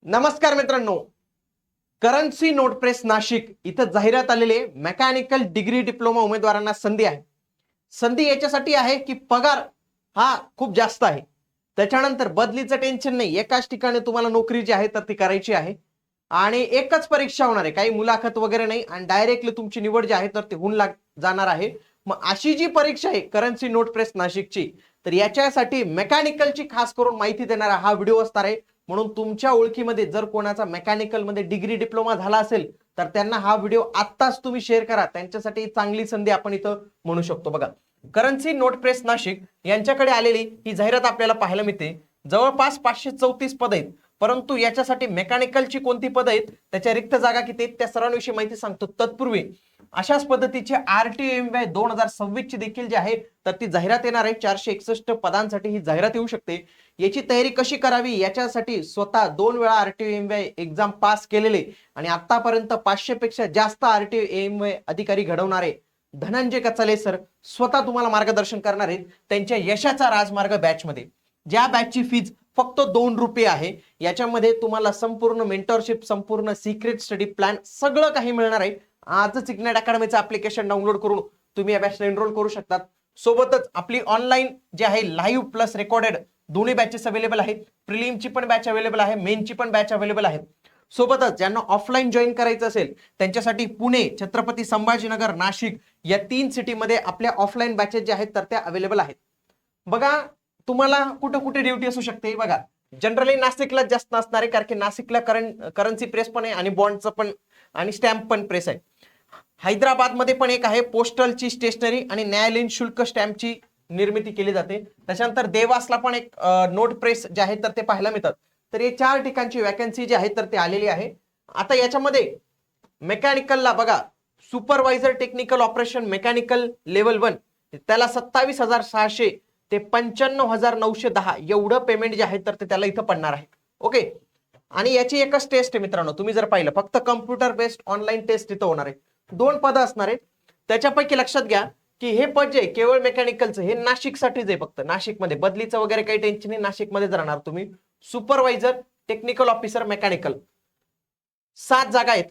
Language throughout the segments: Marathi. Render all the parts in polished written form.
नमस्कार मित्रांनो, करन्सी नोट प्रेस नाशिक इथं जाहिरात आलेली आहे. मेकॅनिकल डिग्री डिप्लोमा उमेदवारांना संधी आहे. संधी याच्यासाठी आहे की पगार हा खूप जास्त आहे. त्याच्यानंतर बदलीचं टेन्शन नाही. एकाच ठिकाणी तुम्हाला नोकरी जी आहे तर ती करायची आहे आणि एकच परीक्षा होणार आहे. काही मुलाखत वगैरे नाही आणि डायरेक्टली तुमची निवड जी आहे तर ती होऊन जाणार आहे. मग अशी जी परीक्षा आहे करन्सी नोट प्रेस नाशिकची, तर याच्यासाठी मेकॅनिकलची खास करून माहिती देणारा हा व्हिडिओ असणार आहे. म्हणून तुमच्या ओळखीमध्ये जर कोणाचा मेकॅनिकल मध्ये डिग्री डिप्लोमा झाला असेल तर त्यांना हा व्हिडिओ आत्ताच तुम्ही शेअर करा. त्यांच्यासाठी चांगली संधी आपण इथं म्हणू शकतो. बघा, करन्सी नोट प्रेस नाशिक यांच्याकडे आलेली ही जाहिरात आपल्याला पाहायला मिळते. जवळपास 534 पद आहेत, परंतु याच्यासाठी मेकॅनिकलची कोणती पद आहेत, त्याच्या रिक्त जागा किती आहेत, त्या सर्वांविषयी माहिती सांगतो. तत्पूर्वी अशाच पद्धतीचे RTO 2026 ची देखील जी आहे तर ती जाहिरात येणार आहे. 461 पदांसाठी ही जाहिरात येऊ शकते. याची तयारी कशी करावी याच्यासाठी स्वतः 2 वेळा RTO एक्झाम पास केलेले आणि आतापर्यंत 500 पेक्षा जास्त RTO अधिकारी घडवणारे धनंजय कचाले सर स्वतः तुम्हाला मार्गदर्शन करणार आहेत त्यांच्या यशाचा राजमार्ग बॅच मध्ये. ज्या बॅचची फीज फक्त 2 रुपये आहे. याच्यामध्ये तुम्हाला संपूर्ण मेंटरशिप, संपूर्ण सिक्रेट स्टडी प्लॅन सगळं काही मिळणार आहे. आजच इग्नाइट अकॅडमीचं ऍप्लिकेशन डाउनलोड करून तुम्ही या बॅचला एनरोल करू शकतात. सोबतच आपली ऑनलाईन जे आहे लाईव्ह प्लस रेकॉर्डेड दोन्ही बॅचेस अवेलेबल आहेत. प्रिलिमची पण बॅच अवेलेबल आहे, मेनची पण बॅच अवेलेबल आहे. सोबतच ज्यांना ऑफलाईन जॉईन करायचं असेल त्यांच्यासाठी पुणे, छत्रपती संभाजीनगर, नाशिक या 3 सिटीमध्ये आपल्या ऑफलाईन बॅचेस जे आहेत तर त्या अवेलेबल आहेत. बघा, तुम्हाला कुठे कुठे ड्युटी असू शकते. बघा, जनरली नाशिकला जास्त असणार आहे, कारण की नाशिकला करन्सी प्रेस पण आहे आणि बॉन्डचं पण आणि स्टॅम्प पण प्रेस आहे. हैदराबाद मध्ये पण एक आहे, पोस्टलची स्टेशनरी आणि न्यायालयीन शुल्क स्टॅम्पची निर्मिती केली जाते. त्याच्यानंतर देवासला पण एक नोट प्रेस जे आहे तर ते पाहायला मिळतात. तर हे 4 ठिकाणची वॅकन्सी जी आहे तर ते आलेली आहे. आता याच्यामध्ये मेकॅनिकलला बघा, supervisor technical operation mechanical level 1 त्याला 27,600 ते 95,910 एवढं पेमेंट जे आहे तर ते त्याला इथं पडणार आहे. ओके, आणि याची एकच टेस्ट आहे मित्रांनो. तुम्ही जर पाहिलं फक्त कम्प्युटर बेस्ड ऑनलाईन टेस्ट इथं होणार आहे. 2 पद असणार आहेत. त्याच्यापैकी लक्षात घ्या की हे पद जे केवळ मेकॅनिकलचं हे नाशिकसाठीच आहे. फक्त नाशिकमध्ये बदलीचं वगैरे काही टेन्शन नाही, नाशिकमध्येच राहणार तुम्ही. सुपरवायझर टेक्निकल ऑफिसर मेकॅनिकल 7 जागा आहेत.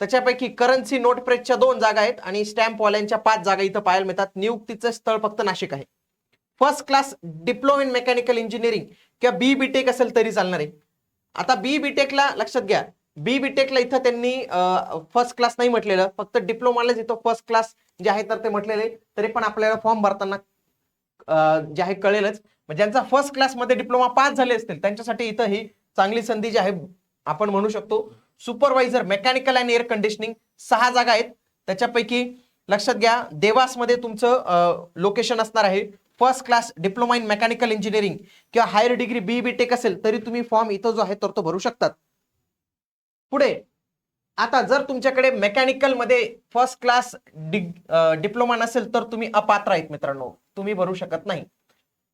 त्याच्यापैकी करन्सी नोट प्रेसच्या 2 जागा आहेत आणि स्टॅम्प वाल्यांच्या 5 जागा इथं पाहायला मिळतात. नियुक्तीचं स्थळ फक्त नाशिक आहे. First class diploma in mechanical engineering किंवा BBTech असेल तरी चालणार आहे. आता BBTechला लक्षात घ्या, BBTechला इथं त्यांनी फर्स्ट क्लास नाही म्हटलेलं, फक्त डिप्लोमालाच इथं फर्स्ट क्लास जे आहे तर ते म्हटलेले. तरी पण आपल्याला फॉर्म भरताना जे आहे कळेलच. ज्यांचा फर्स्ट क्लास मध्ये डिप्लोमा पास झाले असतील त्यांच्यासाठी इथं ही चांगली संधी जी आहे आपण म्हणू शकतो. Supervisor mechanical and air conditioning 6 जागा आहेत. त्याच्यापैकी लक्षात घ्या, देवासमध्ये तुमचं लोकेशन असणार आहे. First class diploma in mechanical engineering किंवा हायर डिग्री BBTech असेल तरी तुम्ही फॉर्म इथं जो आहे तर तो भरू शकतात. पुढे आता जर तुमच्याकडे मेकॅनिकल मध्ये फर्स्ट क्लास डिप्लोमा नसेल तर तुम्ही अपात्र आहेत मित्रांनो, तुम्ही भरू शकत नाही.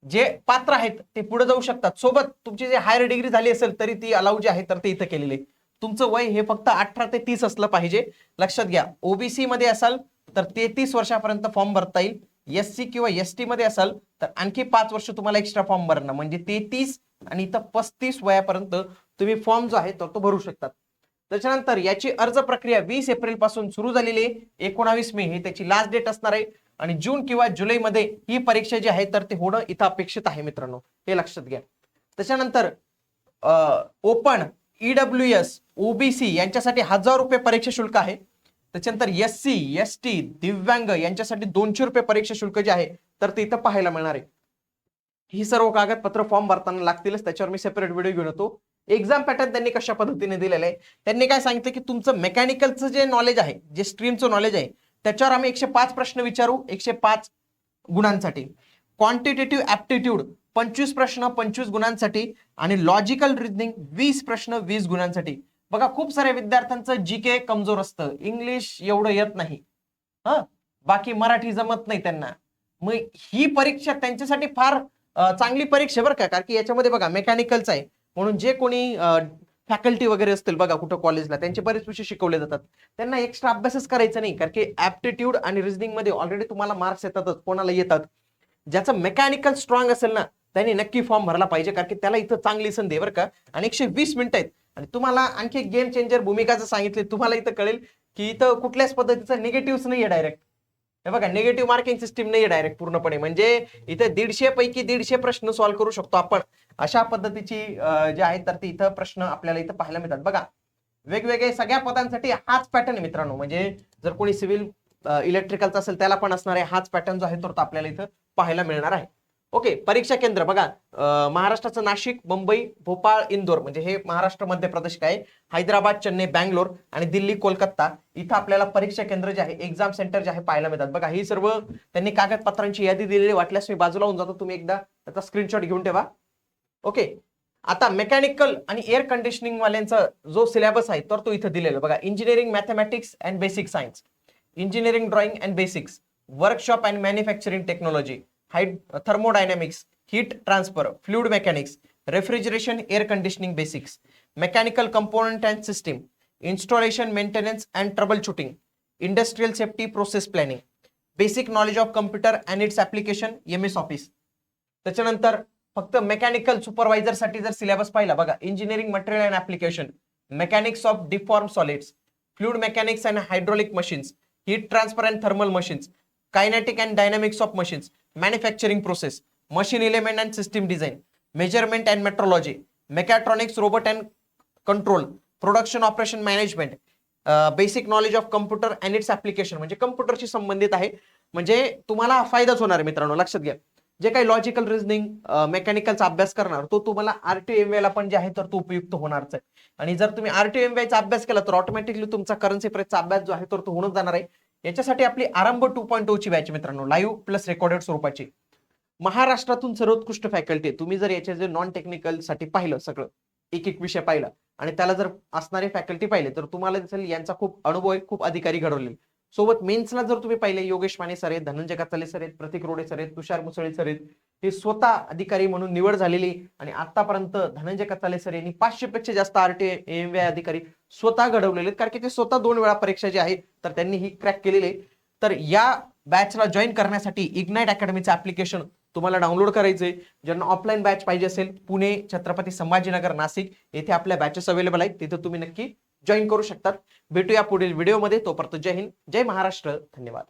जे पात्र आहेत ते पुढे जाऊ शकतात. सोबत तुमची जे हायर डिग्री झाली असेल तरी ती अलाउ जी आहे तर ते इथं केलेली. तुमचं वय हे फक्त 18 ते 30 असलं पाहिजे. लक्षात घ्या, OBC मध्ये असाल तर 33 वर्षापर्यंत फॉर्म भरता येईल. SC किंवा ST मध्ये असाल तर आणखी 5 वर्ष तुम्हाला एक्स्ट्रा फॉर्म भरणं, म्हणजे 33 आणि इथं 35 वयापर्यंत तुम्ही फॉर्म जो आहे तो भरू शकतात. त्याच्यानंतर याची अर्ज प्रक्रिया 20 एप्रिल पासून सुरू झालेली आहे. 19 मे हे त्याची लास्ट डेट असणार आहे आणि जून किंवा जुलैमध्ये ही परीक्षा जी आहे तर ते होणं इथं अपेक्षित आहे मित्रांनो, हे लक्षात घ्या. त्याच्यानंतर ओपन, EWS, OBC यांच्यासाठी 1000 रुपये परीक्षा शुल्क आहे. त्याच्यानंतर SC, ST, दिव्यांग यांच्यासाठी 200 रुपये परीक्षा शुल्क जे आहे तर ते इथं पाहायला मिळणार आहे. ही सर्व कागदपत्र फॉर्म भरताना लागतीलच, त्याच्यावर मी सेपरेट व्हिडिओ घेऊन येतो. एक्झाम पॅटर्न त्यांनी कशा पद्धतीने दिलेलं आहे, त्यांनी काय सांगितलं की तुमचं मेकॅनिकलचं जे नॉलेज आहे, जे स्ट्रीमचं नॉलेज आहे त्याच्यावर आम्ही 105 प्रश्न विचारू 105 गुणांसाठी. क्वांटिटेटिव्ह ऍप्टिट्यूड 25 प्रश्न 25 गुणांसाठी आणि लॉजिकल रिझनिंग 20 प्रश्न 20 गुणांसाठी. बघा, खूप साऱ्या विद्यार्थ्यांचं GK कमजोर असतं, इंग्लिश एवढं येत नाही, बाकी मराठी जमत नाही त्यांना. मग ही परीक्षा त्यांच्यासाठी फार चांगली परीक्षा बरं का, कारण की याच्यामध्ये बघा मेकॅनिकलचं आहे म्हणून जे कोणी फॅकल्टी वगैरे असतील बघा कुठं कॉलेजला, त्यांचे बरेच विषय शिकवले जातात. त्यांना एक्स्ट्रा अभ्यासच करायचा नाही, कारण की ऍप्टिट्यूड आणि रिझनिंग मध्ये ऑलरेडी तुम्हाला मार्क्स येतातच, कोणाला येतात. ज्याचं मेकॅनिकल स्ट्रॉंग असेल ना त्यांनी नक्की फॉर्म भरला पाहिजे, कारण की त्याला इथं चांगली संधी आहे बरं का. आणि 120 मिनिटं आहेत. आणि तुम्हाला आणखी एक गेम चेंजर भूमिका जर सांगितली, तुम्हाला इथं कळेल की इथं कुठल्याच पद्धतीचं निगेटिव्ह नाहीये डायरेक्ट. हे बघा, निगेटिव्ह मार्किंग सिस्टीम नाहीये डायरेक्ट पूर्णपणे, म्हणजे इथे 150 पैकी 150 प्रश्न सॉल्व्ह करू शकतो आपण. अशा पद्धतीची जे आहेत तर ते इथं प्रश्न आपल्याला इथं पाहायला मिळतात. बघा, वेगवेगळे सगळ्या पदांसाठी हाच पॅटर्न आहे मित्रांनो. म्हणजे जर कोणी सिव्हिल इलेक्ट्रिकलचा असेल त्याला पण असणार आहे हाच पॅटर्न जो आहे तो आपल्याला इथं पाहायला मिळणार आहे. ओके, परीक्षा केंद्र बघा, महाराष्ट्राचं नाशिक, मुंबई, भोपाळ, इंदोर, म्हणजे हे महाराष्ट्र मध्य प्रदेश काय, हैदराबाद, चेन्नई, बँगलोर आणि दिल्ली, कोलकाता इथं आपल्याला परीक्षा केंद्र जे आहे, एक्झाम सेंटर जे आहे पाहायला मिळतात. बघा, ही सर्व त्यांनी कागदपत्रांची यादी दिलेली, वाटल्यास मी बाजूला होऊन जातो, तुम्ही एकदा त्याचा स्क्रीनशॉट घेऊन ठेवा. ओके, आता मेकॅनिकल आणि एअर कंडिशनिंग वाल्यांचा जो सिलेबस आहे तर तो इथं दिलेला बघा. Engineering mathematics and basic science, engineering drawing and basics, workshop and manufacturing technology, thermodynamics, heat transfer, fluid mechanics, refrigeration, air conditioning basics, mechanical component and system, installation, maintenance and trouble shooting, industrial safety, process planning, basic knowledge of computer and it's application, MS office. त्याच्यानंतर फक्त मेकॅनिकल सुपरवायझर साठी जर सिलेबस पाहिला बघा, engineering material and application, mechanics of deform solids, fluid mechanics and hydraulic machines, heat transfer and thermal machines, kinetic and dynamics of machines, manufacturing process, machine element and system design, measurement and metrology, mechatronics, robot and control, production operation management, basic knowledge of computer and it's application, म्हणजे कम्प्युटरशी संबंधित आहे. म्हणजे तुम्हाला फायदाच होणार आहे मित्रांनो, लक्षात घ्या. जे काही लॉजिकल रिझनिंग मेकॅनिकलचा अभ्यास करणार तो तुम्हाला RTO MVI ला पण जे आहे तर तो उपयुक्त होणारच आहे. आणि जर तुम्ही RTO MVI चा अभ्यास केला तर ऑटोमॅटिकली तुमचा करन्सी प्रेसचा अभ्यास जो आहे तर तो होऊन जाणार आहे. याच्यासाठी आपली आरंभ 2.0 ची बॅच मित्रांनो, लाईव्ह प्लस रेकॉर्डेड स्वरूपाची, महाराष्ट्रातून सर्वोत्कृष्ट फॅकल्टी. तुम्ही जर याचे जे नॉन टेक्निकल साठी पाहिलं, सगळं एक एक विषय पाहिला आणि त्याला जर असणारे फॅकल्टी पाहिले तर तुम्हाला दिसेल यांचा खूप अनुभव आहे, खूप अधिकारी घडवले. सोबत मेन्सला जर तुम्ही पाहिले, योगेश माने सर आहेत, धनंजय कचाले सर आहेत, प्रतीक रोडे सर आहेत, तुषार मुसळे सर आहेत, हे स्वतः अधिकारी म्हणून निवड झालेली. आणि आतापर्यंत धनंजय कचाले सर यांनी 500 पेक्षा जास्त RTO MVI अधिकारी स्वतः घडवलेले आहेत, कारण की ते स्वतः 2 वेळा परीक्षा जी आहे तर त्यांनी ही क्रॅक केलेली आहे. तर या बॅचला जॉईन करण्यासाठी इग्नाइट अकॅडमीचं ऍप्लिकेशन तुम्हाला डाउनलोड करायचंय. ज्यांना ऑफलाईन बॅच पाहिजे असेल, पुणे, छत्रपती संभाजीनगर, नाशिक येथे आपल्या बॅचेस अवेलेबल आहेत, तिथे तुम्ही नक्की जॉईन करू शकतात. भेटूया पुढील व्हिडिओमध्ये. तोपर्यंत जय हिंद, जय महाराष्ट्र, धन्यवाद.